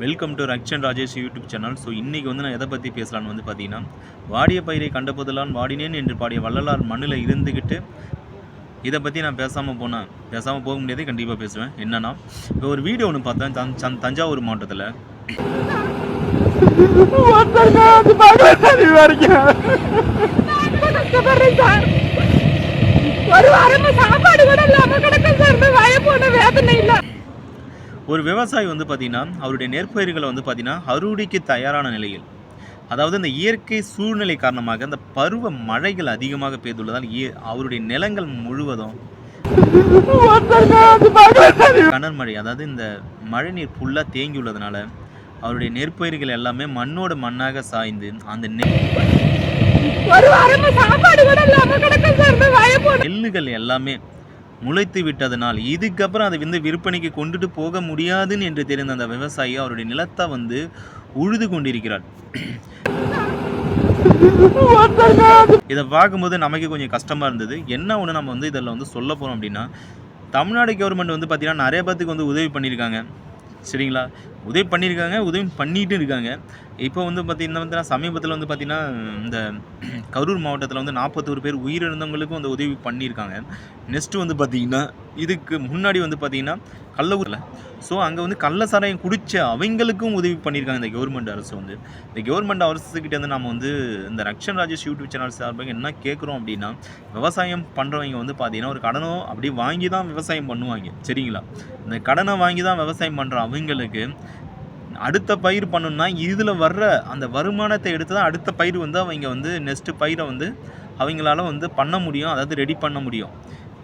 Welcome to Rakshan Rajesh YouTube channel. So இன்றைக்கி வந்து நான் எதை பற்றி பேசலான்னு வந்து பார்த்தீங்கன்னா, வாடிய பயிரை கண்டபோதெல்லாம் வாடினேன் என்று பாடிய வள்ளலார் மண்ணில் இருந்துக்கிட்டு இதை பற்றி நான் பேசாமல் போக முடியாது, கண்டிப்பாக பேசுவேன். என்னென்னா, இப்போ ஒரு வீடியோ ஒன்று பார்த்தேன் தஞ்சாவூர் மாவட்டத்தில். ஒரு விவசாயி வந்து பார்த்தீங்கன்னா, அவருடைய நெற்பயிர்களை வந்து பார்த்தீங்கன்னா அறுவடைக்கு தயாரான நிலையில், அதாவது இந்த இயற்கை சூழ்நிலை காரணமாக அந்த பருவ மழைகள் அதிகமாக பெய்துள்ளதால் அவருடைய நிலங்கள் முழுவதும் கனல் மழை, அதாவது இந்த மழை நீர் ஃபுல்லாக தேங்கியுள்ளதுனால அவருடைய நெற்பயிர்கள் எல்லாமே மண்ணோட மண்ணாக சாய்ந்து அந்த நெல்லுகள் எல்லாமே முளைத்து விட்டதனால் இதுக்கப்புறம் அதை வந்து விற்பனைக்கு கொண்டுட்டு போக முடியாதுன்னு என்று தெரிந்த அந்த விவசாயி அவருடைய நிலத்தை வந்து உழுது கொண்டிருக்கிறார். இதை பார்க்கும்போது நமக்கு கொஞ்சம் கஷ்டமாக இருந்தது. என்ன ஒன்று நம்ம வந்து இதில் வந்து சொல்ல போகிறோம் அப்படின்னா, தமிழ்நாடு கவர்மெண்ட் வந்து பார்த்திங்கன்னா நிறைய பேத்துக்கு வந்து உதவி பண்ணியிருக்காங்க, சரிங்களா? உதவி பண்ணிட்டு இருக்காங்க. இப்போ வந்து பார்த்திங்கன்னா சமீபத்தில் வந்து பார்த்திங்கன்னா இந்த கரூர் மாவட்டத்தில் வந்து 41 பேர் உயிரிழந்தவங்களுக்கும் வந்து உதவி பண்ணியிருக்காங்க. நெக்ஸ்ட்டு வந்து பார்த்திங்கன்னா இதுக்கு முன்னாடி வந்து பார்த்திங்கன்னா கள்ளூரில், ஸோ அங்கே வந்து கள்ள சாராயம் குடித்த அவங்களுக்கும் உதவி பண்ணியிருக்காங்க இந்த கவர்மெண்ட் அரசு. வந்து இந்த கவர்மெண்ட் அரசுக்கிட்ட வந்து நம்ம வந்து இந்த ரக்ஷன் ராஜேஷ் யூடியூப் சேனல் சார்பாக என்ன கேட்குறோம் அப்படின்னா, விவசாயம் பண்ணுறவங்க வந்து பார்த்திங்கன்னா ஒரு கடனோ அப்படி வாங்கி தான் விவசாயம் பண்ணுவாங்க, சரிங்களா? இந்த கடனை வாங்கி தான் விவசாயம் பண்ணுற அவங்களுக்கு அடுத்த பயிர் பண்ணணும்னா இதில் வர்ற அந்த வருமானத்தை எடுத்து தான் அடுத்த பயிர் வந்து அவங்க வந்து நெக்ஸ்ட்டு பயிரை வந்து அவங்களால வந்து பண்ண முடியும், அதாவது ரெடி பண்ண முடியும்.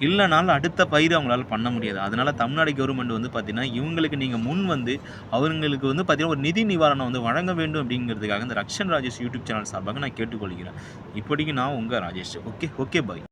இல்லைனாலும் அடுத்த பயிர் அவங்களால பண்ண முடியாது. அதனால் தமிழ்நாடு கவர்மெண்ட் வந்து பார்த்திங்கன்னா இவங்களுக்கு நீங்கள் முன் வந்து அவங்களுக்கு வந்து பார்த்திங்கன்னா ஒரு நிதி நிவாரணம் வந்து வழங்க வேண்டும் அப்படிங்கிறதுக்காக இந்த ரக்ஷன் ராஜேஷ் யூடியூப் சேனல் சார்பாக நான் கேட்டுக்கொள்கிறேன். இப்போதைக்கு நான் உங்கள் ராஜேஷ். Okay bye.